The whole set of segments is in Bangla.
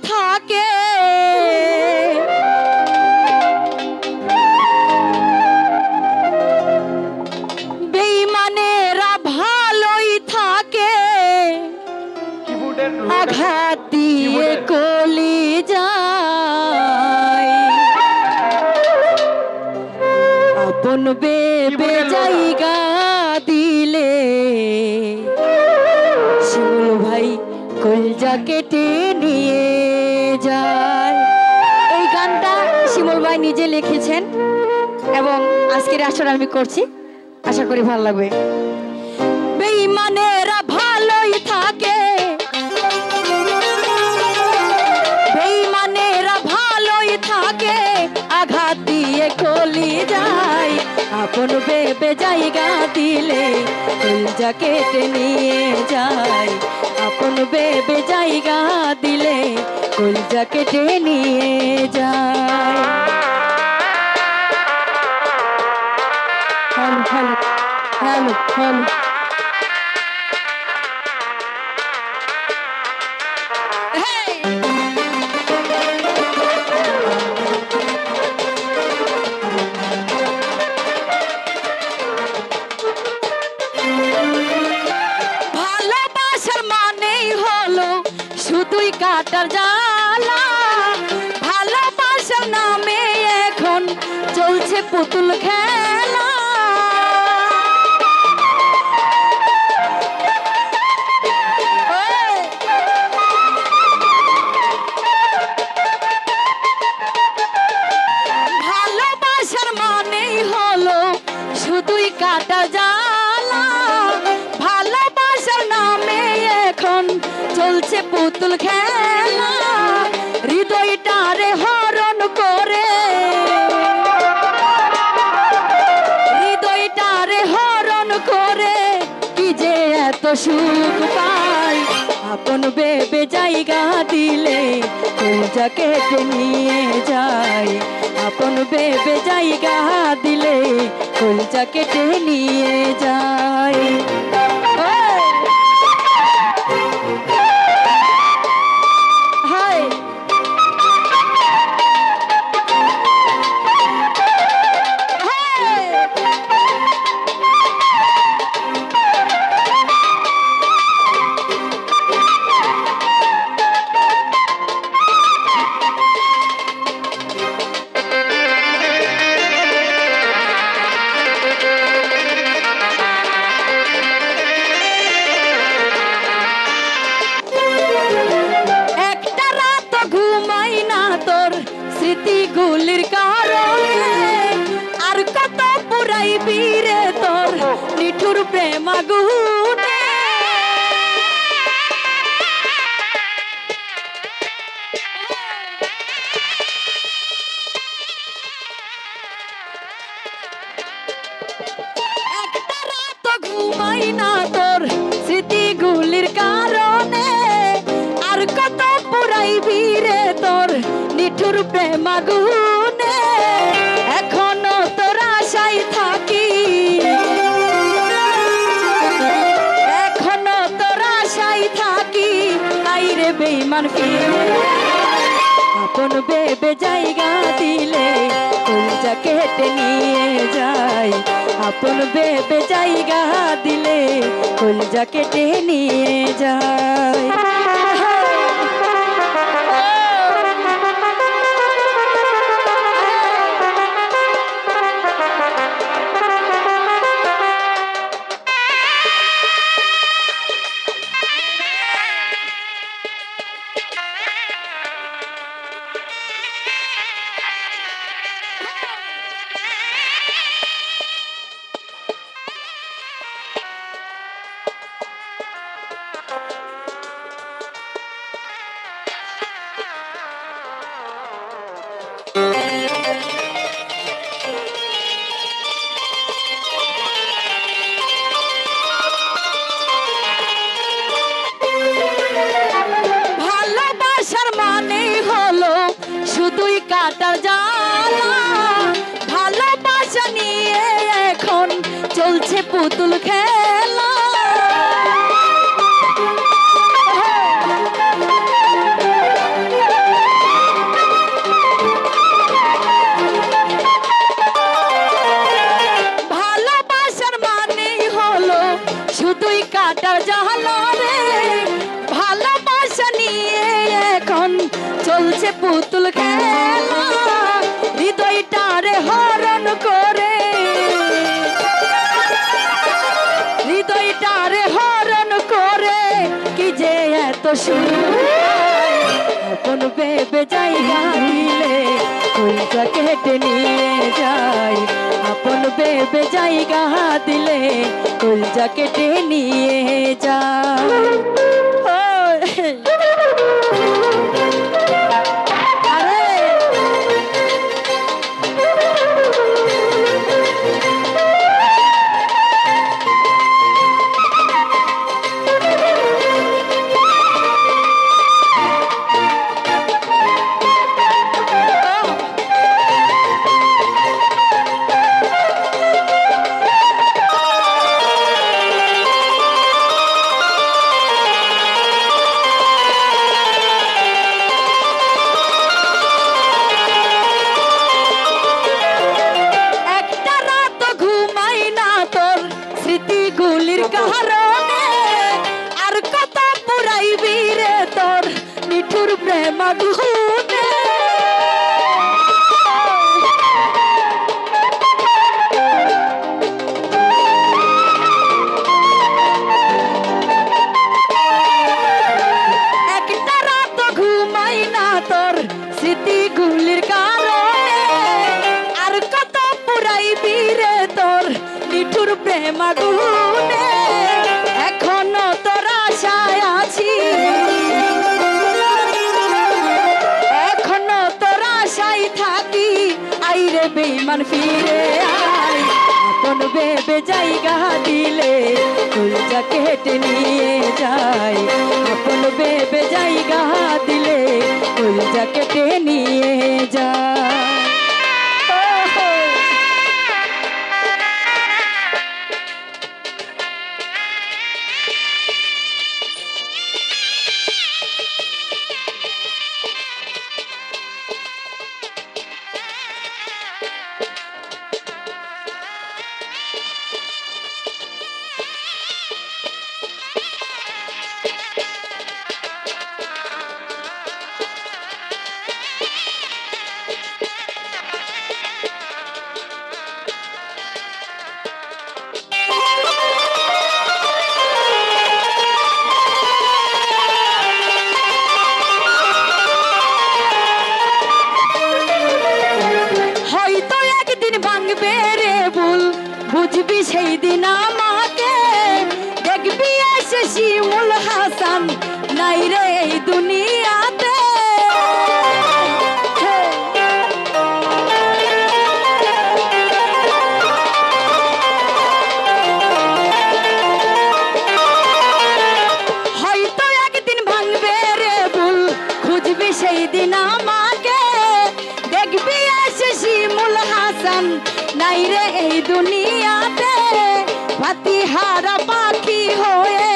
থাকে বেঈমানেরা ভালোই থাকে আঘাত দিয়ে কলি যায় আপন বেবে জায়গা দিলে শিমুল ভাই কলজা কেটে নিয়ে যায়। এই গানটা শিমুল ভাই নিজে লিখেছেন এবং আজকের আসর আমি করছি, আশা করি ভালো লাগবে। বেঈমানেরা ভালোই থাকে বেঈমানেরা ভালোই থাকে আঘাত দিয়ে কলি যায় আপন বেবে জায়গা দিলে কলজা কেটে নিয়ে যায় আপন বেবে জায়গা দিলে কলজা কেটে নিয়ে যায়। হ্যালো হ্যালো হ্যালো হ্যালো শুধুই কাটার জ্বালা ভালোবাসার নামে এখন চলছে পুতুল খেলা ভালোবাসার মানেই হলো শুধুই কাটার জ্বালা ভালোবাসার নামে এখন চলছে পুতুল খেলা হৃদয়টারে হরণ করে হৃদয়টারে হরণ করে কি যে এত সুখ পাই আপন বেবে জায়গা দিলে কলজা কেটে নিয়ে যায় আপন বেবে জায়গা দিলে কলজা কেটে নিয়ে যায়। স্মৃতিগুলির কারণে আর কত পুরাইবি রে তোর নিঠুর প্রেম আগুনে একটা রাত ঘুমাই না তোর স্মৃতিগুলির কারণে আর কত পুরাইবি রে তোর নিঠুর প্রেম আগুনে এখনো তোর আশায় থাকি এখনো তোর আশায় থাকি আইরে বেঈমান ফিরে আপন বেবে জায়গা দিলে কলজা কেটে নিয়ে যায় আপন বেবে জায়গা দিলে কলজা কেটে নিয়ে যায়। কাটার জ্বালা ভালোবাসা নিয়ে এখন চলছে পুতুল খেলা। চলছে পুতুল খেলা হৃদয়টারে হরণ করে হৃদয়টারে হরণ করে কি যে এত আপন ভেবে জায়গা দিলে কলজা কেটে নিয়ে যায় আপন ভেবে জায়গা দিলে কলজা কেটে নিয়ে যায় স্মৃতিগুলির কারণে আর কত পুরাইবি রে তোর নিঠুর প্রেম আগুনে একটা রাত ঘুমাই না তোর স্মৃতিগুলির কারণে আর কত পুরাইবি রে তোর নিঠুর প্রেম আগুনে এখনো তোর আশায় আছি এখনো তোর আশায় থাকি আইরে বেঈমান ফিরে আয় আপন ভেবে জায়গা দিলে কলজা কেটে নিয়ে যায় আপন ভেবে জায়গা দিলে কলজা কেটে নিয়ে যায় বুঝবি সেই দিন আমাকে দেখবি এসে শিমুল হাসান নাই রে এই দুনিয়াতে হয়তো একদিন ভাঙবে রে ভুল খুঁজবি সেই দিন আমাকে দেখবি এসে শিমুল হাসান নাই রে এই দুনিয়াতে পাতিহারা পাখি হয়ে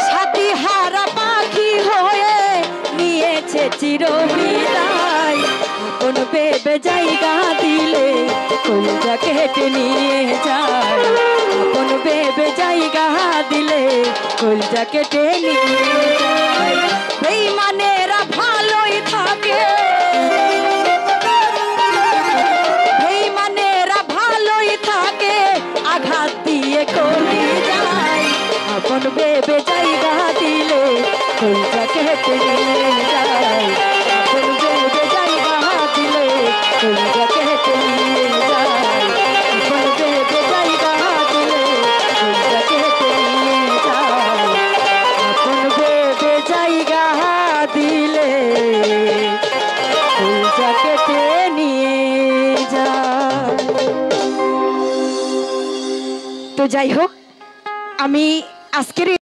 সাতিহারা পাখি হয়ে নিয়েছে চিরবিদায় আপন ভেবে জায়গা দিলে কলজা কেটে নিয়ে যায় আপন ভেবে জায়গা দিলে কলজা কেটে নিয়ে যায় বেঈমানেরা ভালোই থাকে আঘাত দিয়ে করি যায় আপন ভেবে জায়গা দিলে কলজা কেটে নিয়ে যায় আপন ভেবে জায়গা দিলে কলজা কেটে নিয়ে যায় আপন ভেবে জায়গা দিলে কলজা কেটে নিয়ে যায় আপন ভেবে জায়গা দিলে কলজা কেটে নিয়ে যায়। তো যাই হোক আমি আজকের